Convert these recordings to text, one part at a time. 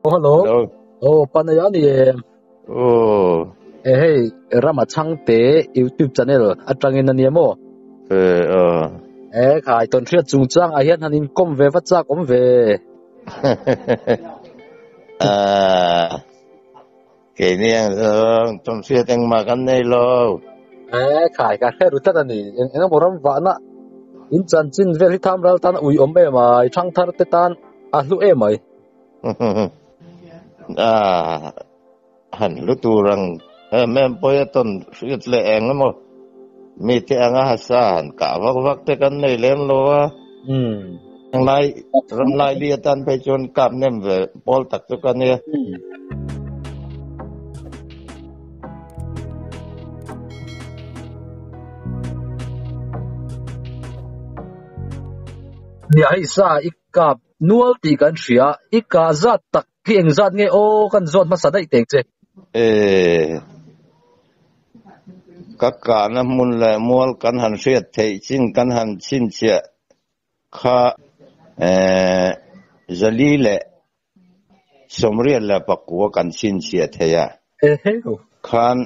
Oh, hello. Hello. Oh, panaya ni Oh. hey rama changte YouTube channel atangin na niya mo. Khai ton thria chung chang a hian hanin kom ve va chak om ve. Cái này trong xe đang mà cái này lo. Khai ka khe ta ni en moram va na in chan chin ve hi tham ral tan ui om be mai thang thar te tan a lu e mai. Hẳn lúc tu rằng em bây tuần sự lệ anh mà mi thế anh ha sa hẳn cả vác thế cái này lên lo. Ram lai đi tan pe chôn cam nem về bol tak cho cái này. Nia hi sa ikap nual ti kan thria ika zat tak ki eng zat nge o kan zot ma sadai teng che. Các cả năm mun lại mua căn hàng xe thấy chín căn hàng chín chia kha zali lệ sớm riết là bạc của căn chín chia thấy à khan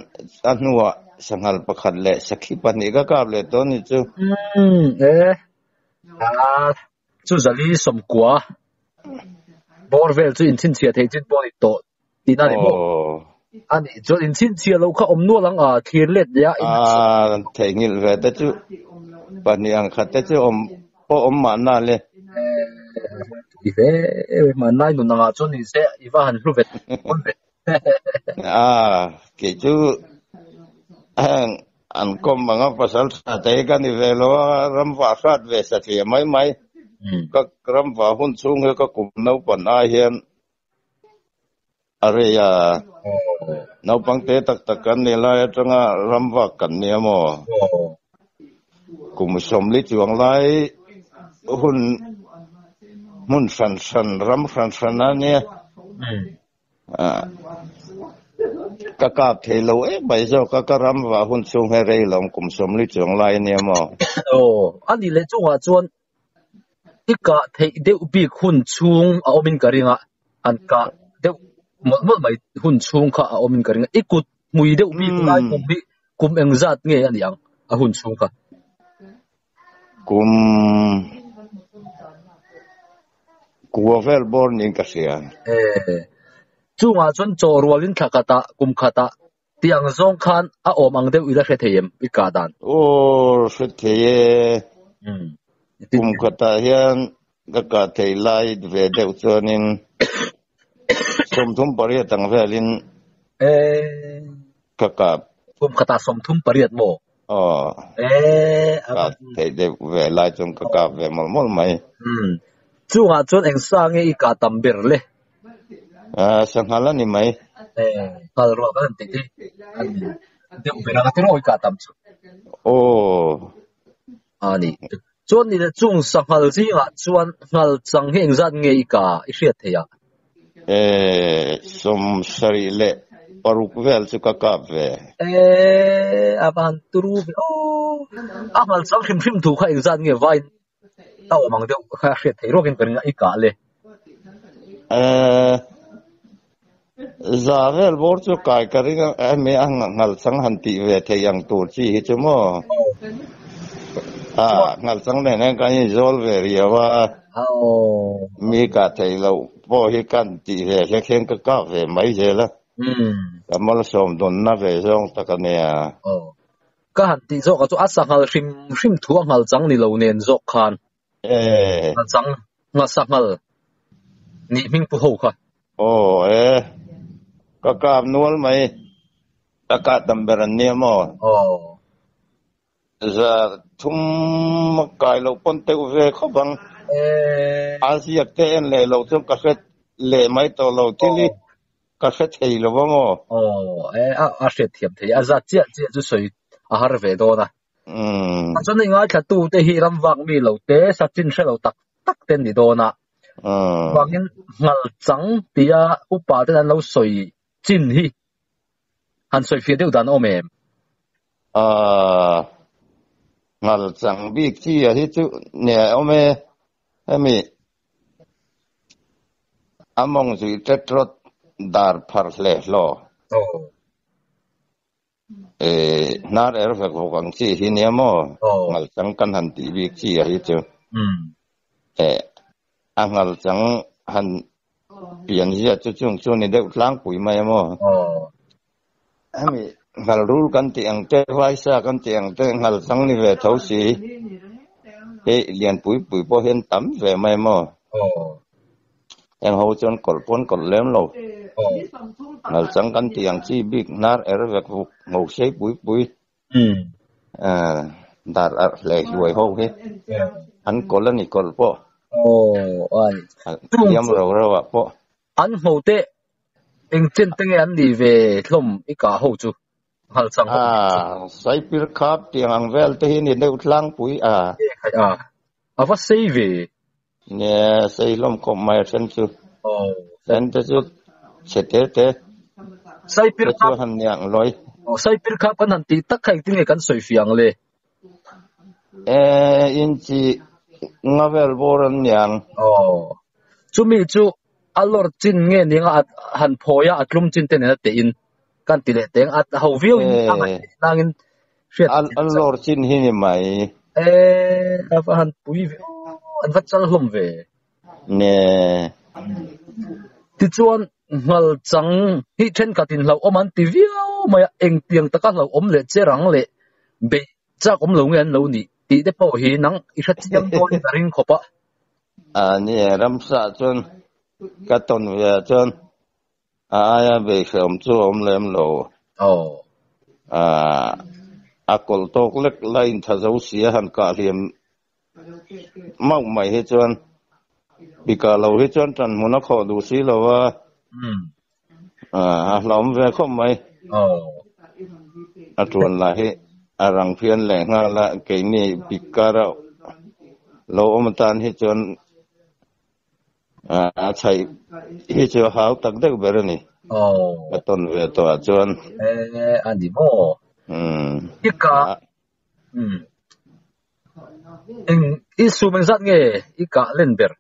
anh nuo sang hal bạc hal lệ sakhi pan này các cặp lệ đó như chứ chú zali sớm quá bor vel chú in chín chia thấy chín bor to tin anh mo anh chú in chín chia lâu kha om nuo lang à thiên lệ ya thấy nhiều về đó chứ pan này ăn khát đó chứ om mà na lệ mà nay nó nang cho nên sẽ iva han lu vet cái chú anh kom mga pasal sa tay kan ni velo ram va sat ve sa thi mai các ram va hun chung he ka kum nau pan a hian are ya nau pang te tak kan ni la atanga ram va kan ni mo kum som li chuang lai hun san ram san ani các cặp thầy lâu ấy bây giờ các ram và hun chung hay rây lòng cùng sống lý trưởng lại nè mà anh đi lấy chung à chuan ít cả thầy đều bị hun chung ở bên cái ringa anh cả đều một mấy hun chung cả ở bên cái ringa ít cút mùi đều bị lại cùng em giặt nghe anh yang ở hun chung cả cùng của vel born in kasia chung à chuan cho rualin thakata kum khata tiang zong khan a om ang deu ila khethem ikadan sẽ thế kum khata hian ka thei lai ve deu chonin som thum pariat tang velin ka kum khata som thum pariat mo ka thei deu ve lai chung ka ve mol mai chung à chuan eng sa nge ika tamber le sanghala ni mai hal ro kan ti de upera ka tro ika tam chu ani chuan ni le chung sanghal ji nga chuan ngal chang heng zat nge ika I hriat theya som sari le paruk vel chu ka ve aban turu amal chang hrim thu kha eng zat nge vai tao mang deu kha hriat thei ro ken kan nga ika le Zavel bor chu kai karinga me ngal sang han ti ve the yang tur chi hi chu mo ngal sang ne ka ni zol ve riwa mi ka thei lo po hi kan ti ve khen ka ve mai je la amal som don na ve zong ta ka ne ka han ti zo ka chu asa ngal hrim thu ngal chang ni lo nen zo khan ngal chang nga sakal ni ming pu ho kha kakap nual mai takat tamberan niya mo za thum kai lo pon te ve kho bang asiak te en le lo thum ka khet le mai to lo tili ka khet thei lo mo a khet thiam thei a za chia chu soi a har ve do na chan ni nga thatu te hi ram wang mi lo te sa chin hre lo tak ten ni do na wangin ngal chang tia upa te an lo soi chin hi han soi fi deu dan omem ngal chang bi chi hi chu ne ome ami among si tetrot dar parle lo nar fa ko kang chi hiniamo ngal chang kan han ti bi chi hi chu angal chang han pian ji chu chung chu ni de tlang pui mai mo ami ngal rul kan ti ang te vai sa kan ti ang te ngal chang ni ve thau si lian pui po hen tam ve mai mo yang hậu chọn col lem lo ngal chang kan ti ang chi big nar ve ko ngau sei pui dar le huai ho he an col ni col po yam ro po an ho te eng chen teng an ni ve hlom I ka ho chu hal chang sai pir khap tiang ang vel te hin ne utlang pui va sei ve nè sei lom ko mai chen chu chen te chu chete te sai pir khap han yang loi sai pir khap an han ti tak khai ting kan soi fiang le in chi ngavel boran yang chu mi chu alor chin nge ninga han phoya atlum chin te ne te in kan ti le teng at ho viu nangin alor chin hi ni mai fa han pui an vat chal hlom ve nè ti chuan ngal chang hi then ka tin lo oman ti viu mai eng piang taka lo om le cherang le be cha om lo ngen lo ni ti te po hi nang I that chiam ton ring khopa nè ram sa chon ka ton ve chon aya be khom chu om lem lo akol tok lek lain tha zo sia han ka liam mau mai he chon bika lo he chon tan mona kho du si lo wa lom ve khom mai atron la he arang phian le nga la ke ni bika ra lo om tan he chon chai he chu hau tak de ber ni ton ve to chon ani mo ika isu men zat nge ika lenber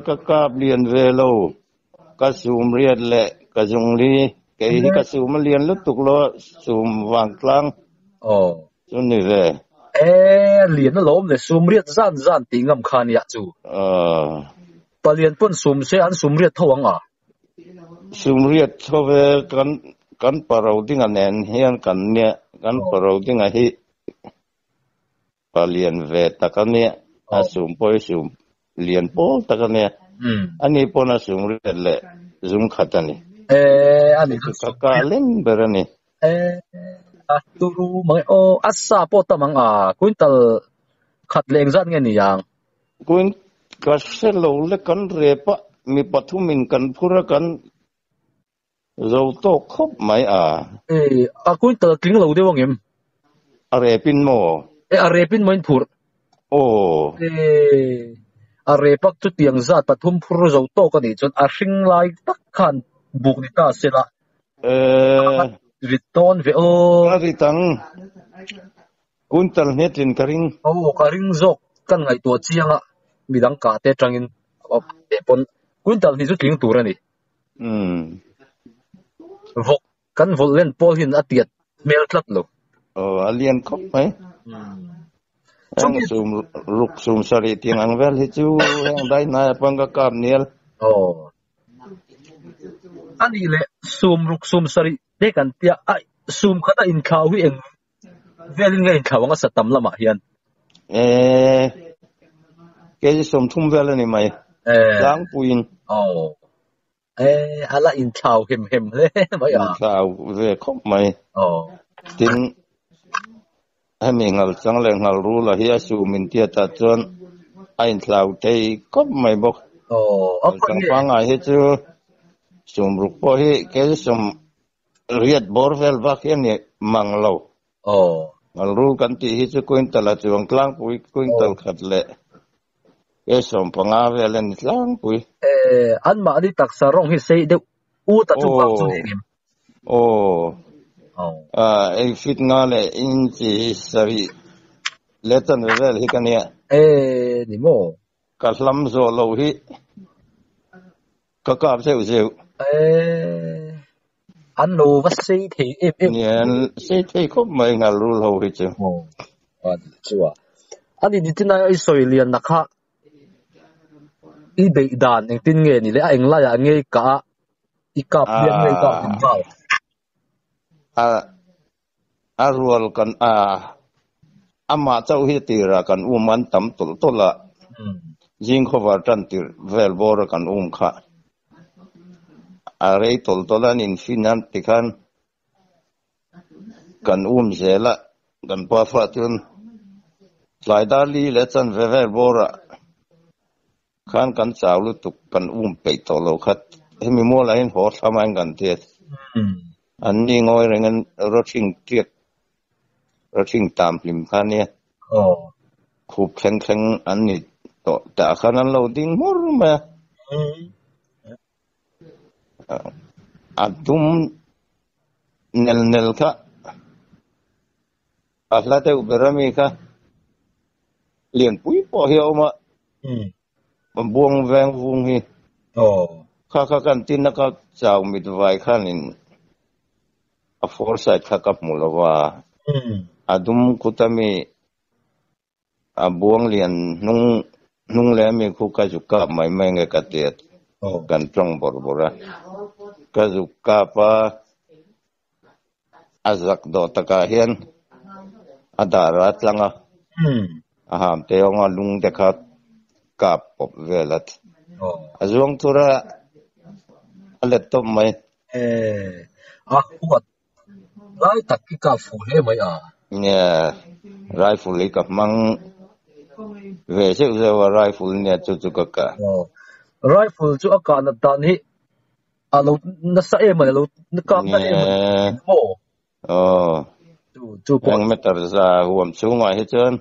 ka kap lian ve lo ka sum riat le ka jung li ke hi ka sum lian lu tuk lo sum wang tlang chun ni ve lian lo le sum riat zan ti ngam khan ya chu palian pon sum se an sum riat thawang sum riat thove kan parau ding anen hian kan ne kan parau ding a hi palian ve takane asum poi sum lian po takane ani pona sum riat le zum khatani ani ka len berani aturu mai assa po tamang quintal khat leng zat nge ni yang kuin ka selo le kan repa mi pathumin kan phura kan zo to khop mai quintal kling lo de wangem repin mo repin moin phur repak chu tiang zat pathum phur zo to ka ni chon hring lai tak khan buk ni ta sela riton ve ritang kuntal netin karing karing zok kan ngai to chianga midang ka te tangin te pon kuntal ni chu tling tur ani vok kan volen pol hin atiat mel tlat lo alien khop mai sum sari tiang ang vel hi chu ang dai na panga kap niel ani le sum sari de kan tia sum khata in khaw hi eng velin ngai khawanga satam lama hian ke sum thum vel ani mai lang puin ala in khaw hem le mai khaw ve khop mai tin hemi ngal chang le ngal ru la hi su min tia ta chon ain khaw te khop mai bok chang pa nga hi chu sum ruk po hi ke sum riat bor vel va ke ni mang lo ngal ru kan ti hi chu quintal la chuang tlang pui quintal khat le ke sum pa nga vel ni tlang pui an ma di tak sa rong hi sei de u ta chu pa chu ngim ei fit nga le in chi sari letan vel hi kan ya ni mo ka hlam zo lo hi có cặp xíu xíu anh lù vắt xí thì em nè xí thì không mấy ngà lù lâu hết chứ chưa anh đi tin này soi liền nắc ha i bị đàn anh tin nghe ni lẽ anh lại à nghe cả i cặp liền nghe cả tin vào ruột kan ama cháu hi tira kan man tam tul la jing khovar tan tir vel bor kan kha rei tul in finan tikhan kan zela kan pa fatun laidali le chan vel bora khan kan chawlu tuk kan pe tolo khat hemi mo la in ho saman kan te an ni ngoi rengan roching tiet roching tam lim khan ne khub kheng an ni to ta khan an lo ding mor ma adum nel ka ahla te uberami ka liền pui po hiao ma buông veng vung hi kha kan tin na ka chaw mit vai khan in a foresight kha kap mulawa adum kutami a buông liền nung le mi khu ka ju ka mai nge ka tiet kan trong bora ka ju ka pa azak do taka hian adarat langa aham te onga lung de kha kap pop velat azong tura alet top mai huat lai tak ki ka fu he mai yeah rifle ka mang ve se wa rifle ne chu ka rifle chu aka na dan hi alo na sa e mai lo na kam na e mai mo chu ang meter za huam chu ngai he chen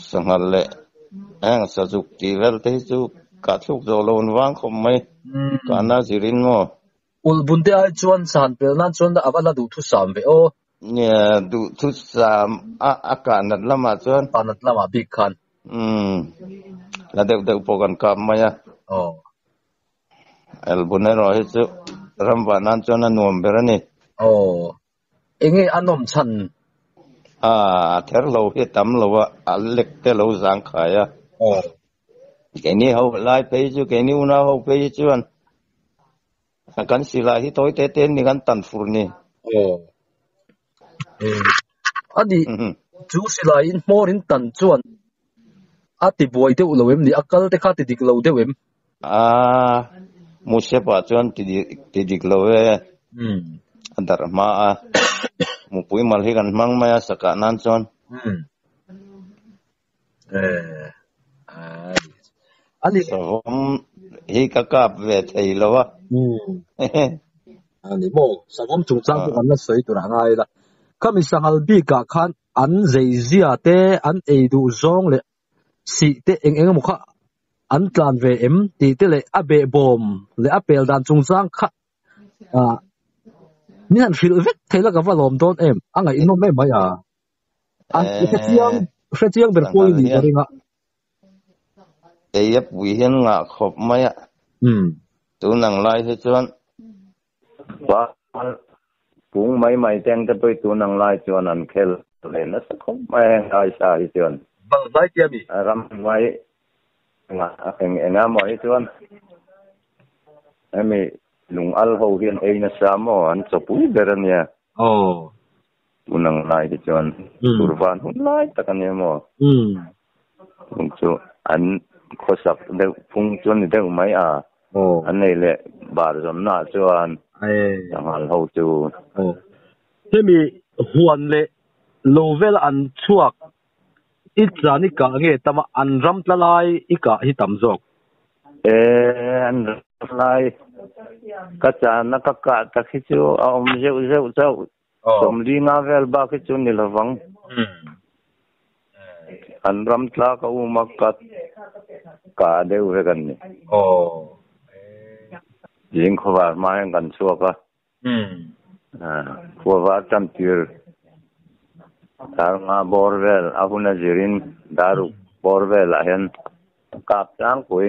sangal le ang sa juk ti vel te chu ka thuk zo lon wang khom mai kana zirin mo ul bunte ai chuan san pel nan chuan da avala du thu sam ve nya du thu sam aka nat lama chuan panat lama big khan la deu pokan kam maya el bunero he chu ramba nan chuan anuam berani enge anom chan ther lo he tam lo wa alek te lo zang khaya cái này hậu lại bây giờ cái này una hậu bây giờ chuan kan sila hi toy te ten ni kan tan fur ni adi chu sila in more in tan chuan ati boy te ulowem ni akal te kha ti dik lo dewem mu se pa chuan ti dik lo we andar ma mu pui mal hi kan mang ma saka nan chuan ani som hi ka kap ve thei lo wa ani mo savom chung chang ko an na sei tu ra ngai la kami sangal bi ka khan an zeizia te an eidu zong le si te eng mo kha an tlan ve em ti te le abe bom le apel dan chung chang kha ni an fil vet thela ka valom don em anga inom me mai an fetiang ber poi ni ringa yep wi hian nga khop maya tu nang lai he chuan ba pung mai teng te poi tu nang lai chuan an khel le na sa khop mai ai sa hi chuan bang lai ti mi ram mai nga enga mo hi chuan ami lung al ho hian eina sa mo an chopui berania tu nang lai ti chuan turban hun lai takani mo lung chu an khosap de phung chuan ni de mai an nei le bar zom na chuan sangal ho chu hemi huan le lovel an chuak itlani ka nge tama an ram tlalai ika hi tamjok an lai ka cha na ka ta khi chu om zeu som li nga vel ba khi chu ni lawang an ram tla ka umakat ka deu he kan ni jing khowa mai kan chuaka khowa tam tir dar nga borvel ahuna jirin daru borvel ahen kap tang koi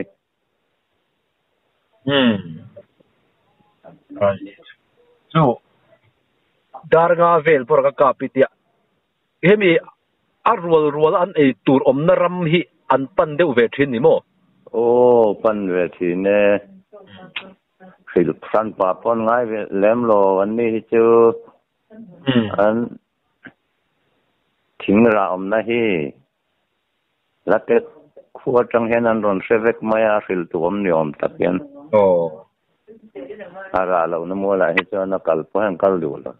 so darga vel por ka kapitia hemi arwal an e tur omna ram hi an pan deuh ve thin ni mo pan ve thin ne khil san pa pon ngai ve lem lo an ni chu an thing ra omna hi laket khua tang hen an ron sevek maya khil tu om ni om takian ara lo na mo la hi chu na kal po han kal du lo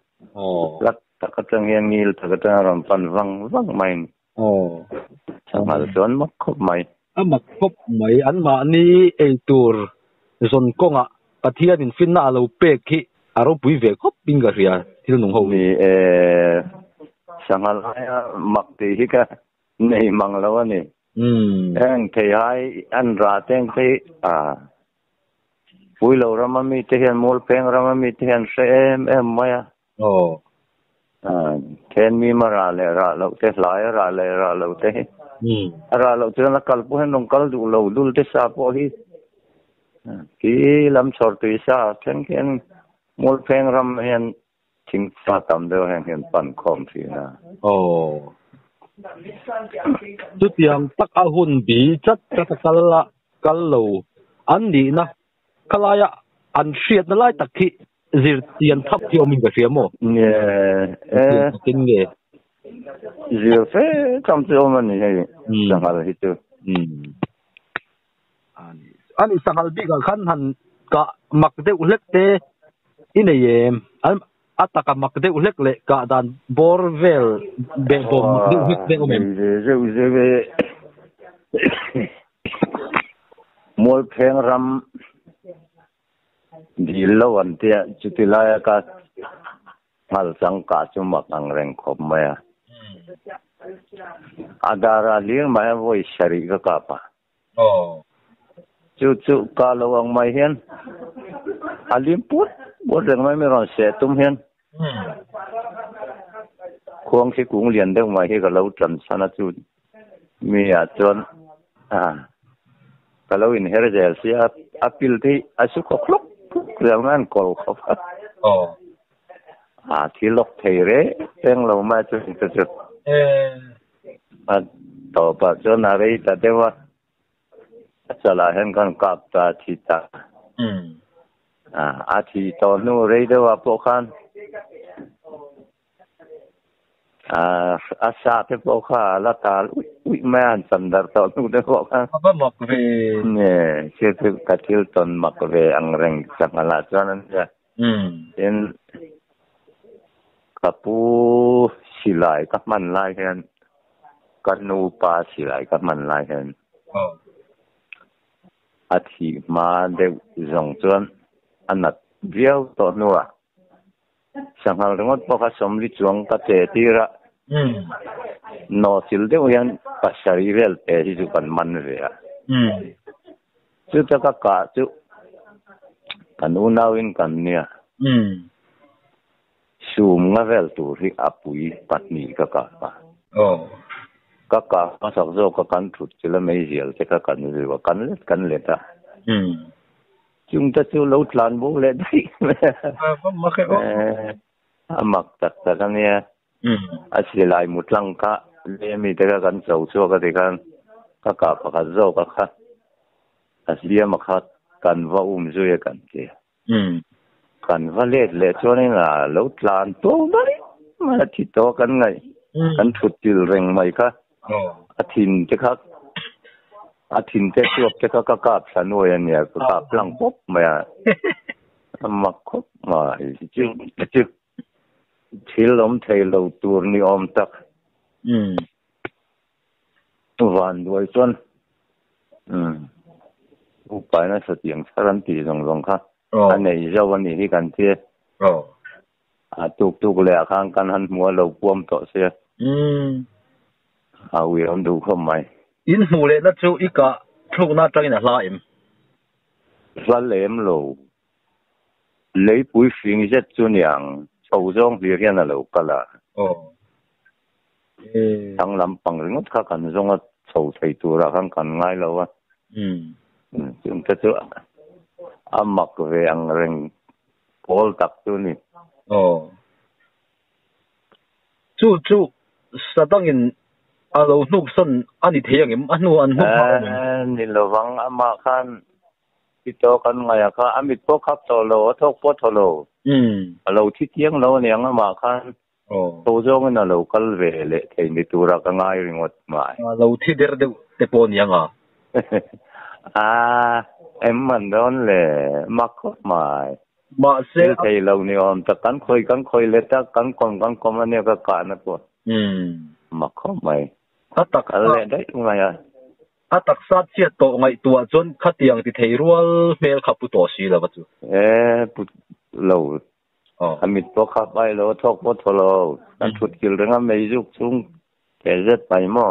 lak takatang yang ngil takatang ram pan vang mai changal chon mak khop mai mak khop mai an ma ni e tur zon konga pathian in finna lo pek hi aro pui ve khop pinga ria thil nung ho ni changal mak ti hi ka nei mang lo ani ang thei hai an ra teng thei pui lo ramami te hian mol peng ramami te hian sem maya then mi mà ra lậu thế lái ra lậu thế ra lậu thế là kal po hen nong kal du lậu dul thế sa po hi ki lam sor tu sa then ken mol pheng ram hen thing sa tam de hen pan khom thi na tu tiang tak a hun bi chat kal lo an ni na kalaya an hriat na lai tak hi zir tian thap ti omin ka riamo tin nge zir fe kam ti oman ni sangal hi tu ani sangal bi ka khan han ka mak de ulek te inayem ataka mak de ulek le ka dan borvel be bom de ulek de omen ze mol pheng ram dilo an tia chutilaya ka hal sang ka chumak ang reng khop maya agara ling maya voi shari ka pa chu ka lo ang mai hian alim put bo reng mai me ron se tum hian khuang si kung lian de mai hi ka lo tran sana chu mi a chon ka lo in herjel sia apil thi asu ko khlok yang nan kol khop thi lok thei re teng lo ma chu to pa cho na re ta dewa chala hen kan kap ta thi ta thi to nu re dewa po khan asa te po kha la ta ui man sandar to nu de po khan ba mok ve ne che te katil ton mak ve ang reng sangala chanan ja en kapu silai ka man lai hen kanu pa silai ka man lai hen athi ma de zong chuan anat viau to nuwa sangal ringot po ka somli chuang ka te tira no sil de uyan pasari vel te hi ju kan man ve chu ta ka chu kanu nawin kan nia sum nga vel tu ri apui patni ka pa ka ma sak zo ka kan thut chila mai zial te ka kan ri wa kan le ta chung ta chu lo tlan bo le dai ma ke amak tak ta kania asilai mutlang ka le mi te ka kan chau chu ka te kan ka pa zo ka kha aslia ma kha kan va zu ye kan ke kan va le chone na lo tlan to bari ma thi to kan ngai kan thut til reng mai ka athin te kha athin te chuak te ka ka sanoi an ya ka plang pop ma mak khop ma chi thil om thei lo tur ni om tak van duai chon upai na satiang saran ti rong kha anei zawani hi kan tie tuk le khang kan han mua lo puam to se wi om du khom mai in mu le na chu ika thuk na tang ina hla em lem lo lấy bụi phình rất chu niang sầu rong việc hiện là lâu cả là thằng làm bằng cái ngót khác cần rong á sầu thầy tu ra khang cần ngay lâu á chúng ta chứ amak về ang reng Paul tak tu ni chu sa tangin alo nuk son ani theyang anu an nuk ni lowang ama khan ito kan ngaya kha amit po khap to lo thok po tholo alo thi tiang lo ni ang ama khan to jong na lo kal ve le thei ni tura ka ngai ringot mai alo thi der de te pon yang em man don le mak mai ma se thei lo ni om ta kan khoi le ta kan kom ani ka na ko mak mai atak le dai ngaya atak sat chia to ngai tua chon khatiang ti thei rual mel khapu to si la chu put lo amit po khap ai lo thok po tholo kan thut kil renga mei juk chung ke zet pai mo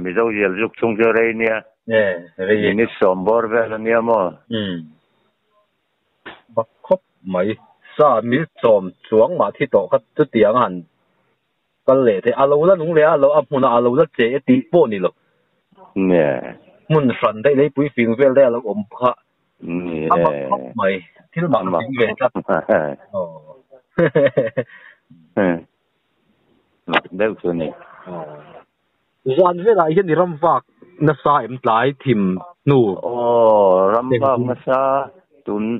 mi zo yel juk chung je rei nia rei ni sombor ve nia mo bak khop mai sa mi chom chuang ma thi to khat tu tiang han kal le the alo la nung le alo apuna alo la che ti po ni lo nè mun san dai lấy pui phim vel dai alo om kha mai thil ma ma ve ta đâu chỗ này zan ve lai hian ram vak na sa em tlai thim nu ram vak na sa tun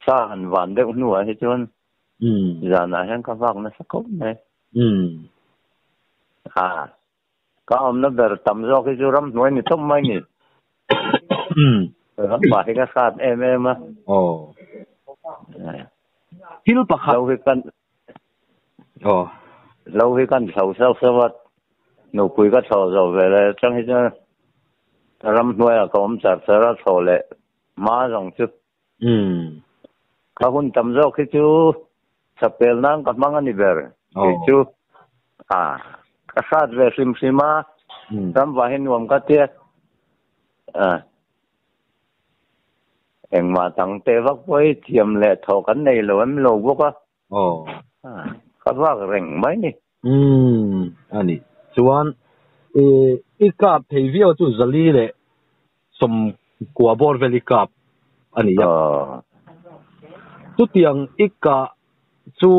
sa han van deuh nu a hi chon zan a hian ka vak na sa ko ne ka om na ber tam zo ki chu ram noi ni thom mai ni ram ba hi ka khat em a thil pakhat lâu hi kan thau sao wat no pui ka thau zo ve le chang hi cha ram noi a kom char ra tho le ma rong chu ka hun tam zo ki chu sapel nang ka mang ani ber ki chu ka khat ve sim sima ram va hin nuam ka tia engma tang te vak poi thiam le tho kan nei lo em lo bo ka ka vak reng mai ni ani chuan ikap thei vio chu zali le som kwa bor veli kap ani ya tu tiang ikka chu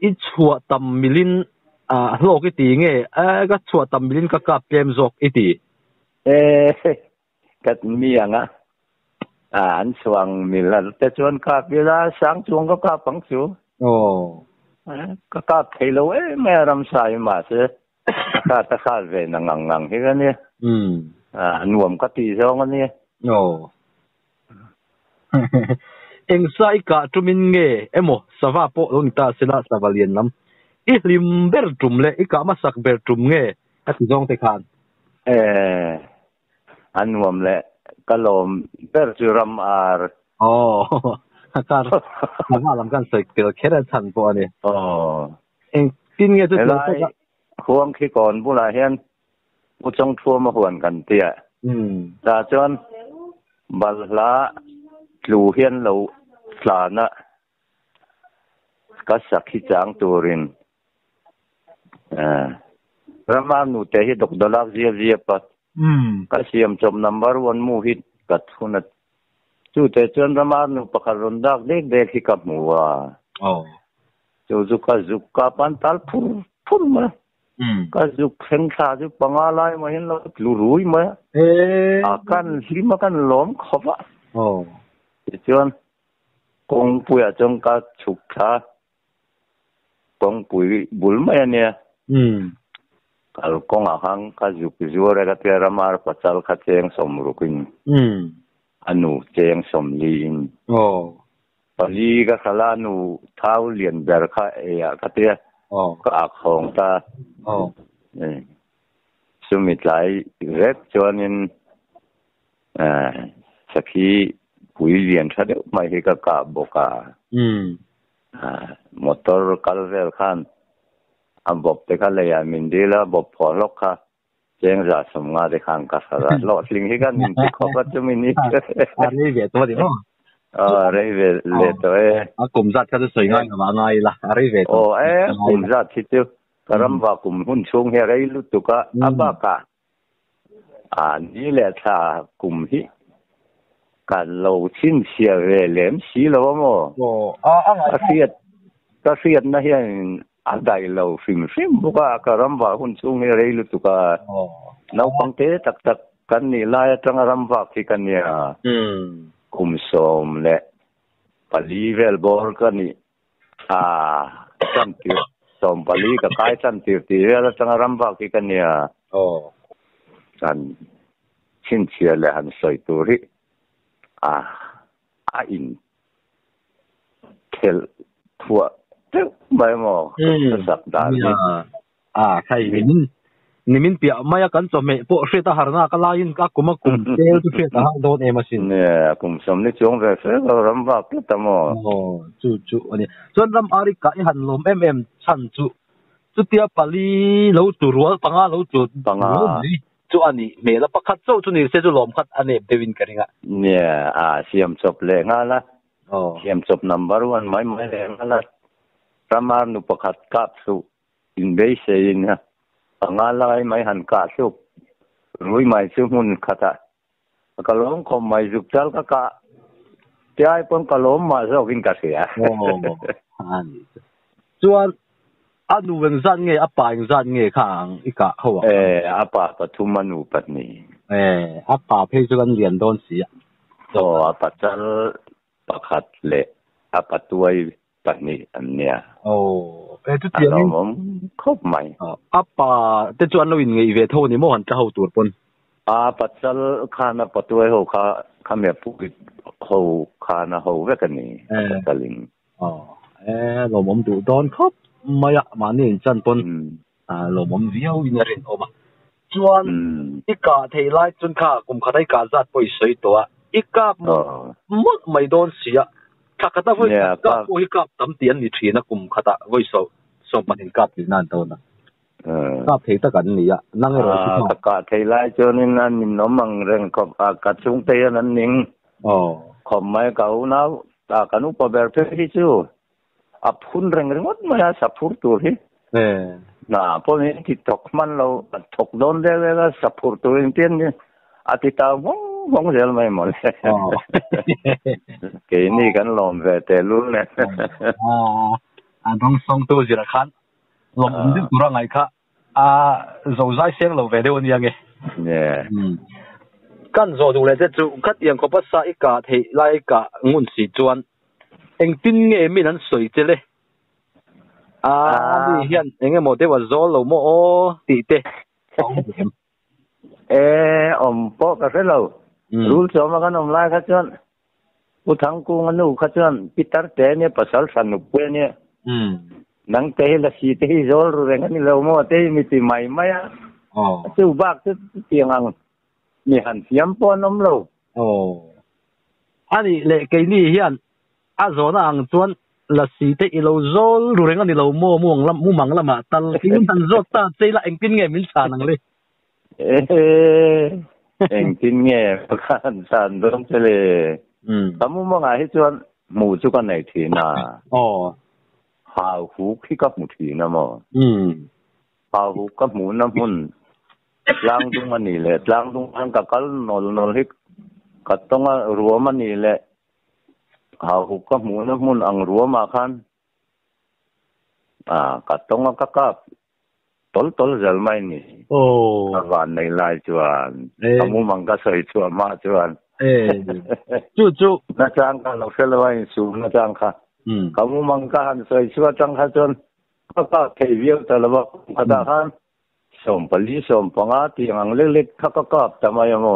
I chua tam milin lo ki ti nge ga chua tam milin ka kap kem zok iti kat mi anga an chuang milal te chuan ka bila sang chuang ka pang chu ka thelo me ram sai ma se ka ta kha ve na ngang hi ga ni nuam ka ti zong ani eng sai ka tumin nge emo sava po long ta sila savalian lam I lim ber tum le I ka ma sak ber tum nge a ti zong te khan anuam le kalom ber chu ram ar kar ma lam kan sai kel khera chan po ani eng tin nge chu khuang khi kon bu la hian u chong thua ma huan kan tia ta chon bal la lu hian lo slana ka sakhi chang turin Rama nu te hi dok dolak zia pat ka siam chom number 1 mu hit kat hunat chu te chon Rama nu pakharon dak dek hi kap muwa chu ka zuk pan tal phur ma ka zuk kheng tha ju pangalai ma hin lo lu rui ma akan hima kan lom khowa chon kong puya chong ka chuk tha kong pui bul ma ne kal kong ahang ka zuk zuore ka tera mar pachal kha cheng som rukin anu cheng som lin pali ka khala nu thau lien ber kha ya ka te ka khong ta sumit lai rep chonin sakhi pui lien thade mai he ka boka motor kalvel khan bob te ka le ya mindila bob pholok kha cheng ra som nga de khang ka sara lo sling hi kan min kho ka chumini ari ve to di mo re ve le to kum zat ka soi ngai ma ngai la ari ve to kum zat thi tu karam wa kum hun chung he rei lu tu ka abaka ni le tha kum hi กันเราชิ้นเสียเวลมสีเราโม่ก็เสียนะเฮียอันใดเราฟิมบุกการำว่าหุ่นสูงเรื่อยๆตุกาเราปังเตะตักกันนี่ลายจังรำว่าที่กันเนี่ยคุมสมและปลีเวลบอร์กันนี่จันติสมปลีกับกายจันติที่เวลจังรำว่าที่กันเนี่ยกันชิ้นเสียและหันสวยตัวริอินเทลทัวตึ๊บไม่หมอสัปดาห์นี้ใช่นี่มินเปียไม่กันจะไม่พวกเสียทหารน่ะก็ลายินก็กุมเจลทุกเสียทหารโดนเอมาสินเนี่ยกุมสมนี่จงเวฟก็รำบากแล้วแต่หมอจู่อันนี้ส่วนรำอาริกาอีหันลมชันจู่เตียปาลีเราจู่รัวปังเราจู่จู่อันนี้เมื่อเราประคัตจู่นี่เสียจู่ลมคัดอันนี้เดวินกันเองเนี่ยเสียมจบเลยงั้นละเสียมจบ number 1ไม่เลยงั้นละประมาณนุประคัตกับสู่อินเบย์เซียนะงานอะไรไม่หันกาสุกรู้ไหมซึ่งมันขัดก็ล้มคมไม่สุกเจ้าก็กะที่ไอ้พวกก็ล้มมาสักกินกระเสียส่วนอันนู้นสั่งเงี้ยอัปปะสั่งเงี้ยข้างอีกะเขาว่าอัปปะปทุมมนูปัตนีอัปปะเพศกันเรียนโดนเสียอัปปะจัลประคัดเละอัปปะตัวปัตนีอันเนี้ยทุกอย่างผมครบไหมอัปปะแต่จวนเราอินเงยเวทนี่มั่วหันจะเข้าตัวปนปัจจัยข้านะปัจจัยเขาข้ามีผู้เขาข้านะเขาเวกันนี่ปัจจัยลิงเราผมดูตอนครบไม่อะมาเนี่ยจันปนเราผมเดียวอินเรียนออกมาจวนอีกาเทไลจนข้ากุมข้าได้การจัดไปสวยตัวอีกามุดไม่โดนเสียข้าก็ต้องก็โอ้ยกับตำเตียนนี่ทีนะกุมข้าตะไว้ส่งมาถึงกับที่นั่นตัวนะกับเทตะกันนี่อะนั่งรอที่กาเทไลจนนั่นนิมน้องมังเรื่องกับกัดชุงเตียนั่นนิงขมไม่เก่านะตากันอุปเบอร์เพื่อที่ชูพูนเรื่องหมดไม่ใช่สับพูดตัวที่น่ะพอนี้ที่ตกมันเราตกโดนได้แล้วสับพูดตัวเองเตี้ยนี่อาทิตย์ตาวงเดียวไม่หมดเลยเกนี่กันลมเวทลุ้นเลยต้องส่งตัวสิละคันลมดึกตัวไงคะเราใช้เสียงเราเวทวันยังไงเนี่ยกันโจดูเลยจะจู่คัดยังก็ภาษาอีกาเทไลกะงุนสีจวนเอ็งติ้งเงี้ยไม่นั้นสวยจังเลยนี่เห็นเอ็งโมเดลว่าโจเราโมตีเตะพวกกระเสเรารู้สมกันไล่ขจรผู้ทั้งกูงันูขจรพิตาร์เตเนี่ยภาษาสนุกเว้ยเนี่ยนังเตะละสีเตะโจลรู้เรื่องนี้เราโมเตะมีตีใหม่ไหมจู่บ้าจู่เตียงอังมีหันเสียมปอนน้ำเราอันนี้เล็กนี่เห็นโจน่ะอังจวนละสีเตะเราโจลรู้เรื่องนี้เราโม่วงละมุ่งมังละมาตัลทิ้งทันโจตาเจละเอ็งติ้งเงี้ยมิลชานังเลยเองทิ้งเงี้ยกันสันโดนเลยแต่มุ่งมังให้จวนหมู่จุกันไหนทีน่ะหาหูขี้กับหมู่ทีน่ะมั้งหาหูกับหมู่น้ำมันล้างตรงมันนี่แหละล้างตรงอันกับกันนอนให้กัดตรงรัวมันนี่แหละหาหูกับหมู่น้ำมันอังรัวมาคันกัดตรงกับtol jalmai ni awan nei lai chuan kamu mangka soi chuan ma chuan chu na chang ka lo selwai su na chang kha kamu mangka han soi chuan chang kha chuan ka thei viau ta lawa kada khan som pali som panga ti ang lek kha ka tamai mo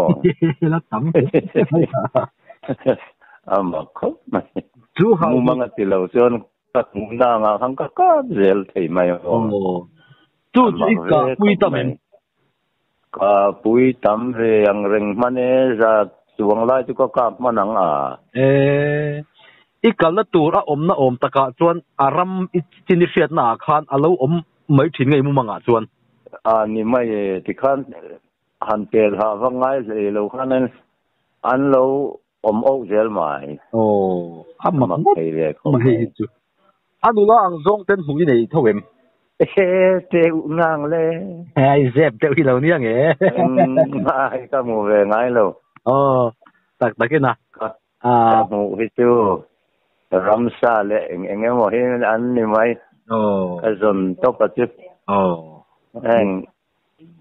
la tam ama kho chu ha mu manga ti lo chuan ka mu na nga khang ka zel thei mai moจู่อีกาปุยตำเองปุยตำเรียงเร่งมันจะสวงไล่จุกกาบมันนังอีกาละตัวอมนะอมตะกะจวนอารมจินิเฟียดนาคานอาลูอมไม่ถึงไงมุมังอ่ะจวนนี่ไม่ที่ขันหันเปลหาฟังไงเลยเราขันนั้นอันเราอมอกเจลใหม่มันไม่เลยไม่จู่อันนู้นอังซงเต้นหูยี่ไหนเท่าเอ็มเจ้างังเลยไอ้เจ็บเจ้าที่เราเนี่ยไงไม่ก็มัวเวงไงเรา cái na mu hi chu ramsa le enge mo hi an ni mai azon to pa chu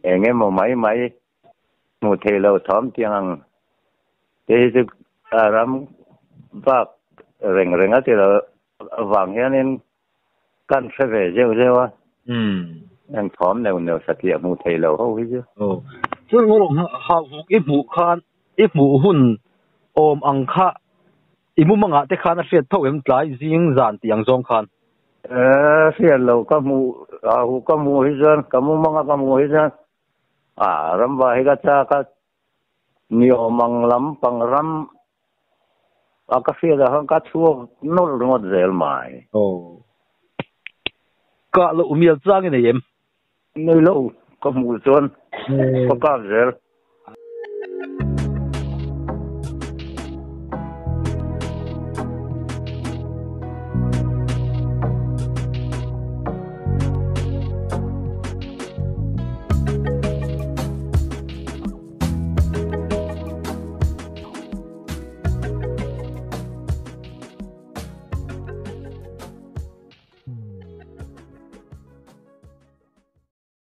enge mo mai mu the lo thom tiang te chu ram bak reng a te lo wang hianin kan se ve je anh thóm nèo sạch địa mù thầy lầu hâu chứ chứ ngô hào ít mù khan ít mù hun ôm ăn kha ít mù manga te khan phiền thâu em trái riêng dàn tiếng zong khan phiền lầu có mù hết trơn có mù manga có mù hết trơn ram vai cái cha cái nhiều mang lắm bằng ram cái phiền là hơn cái chua nốt ngọt dẻo mày cả lũ miêu trang này em nơi lâu có mù trơn có cả dẻo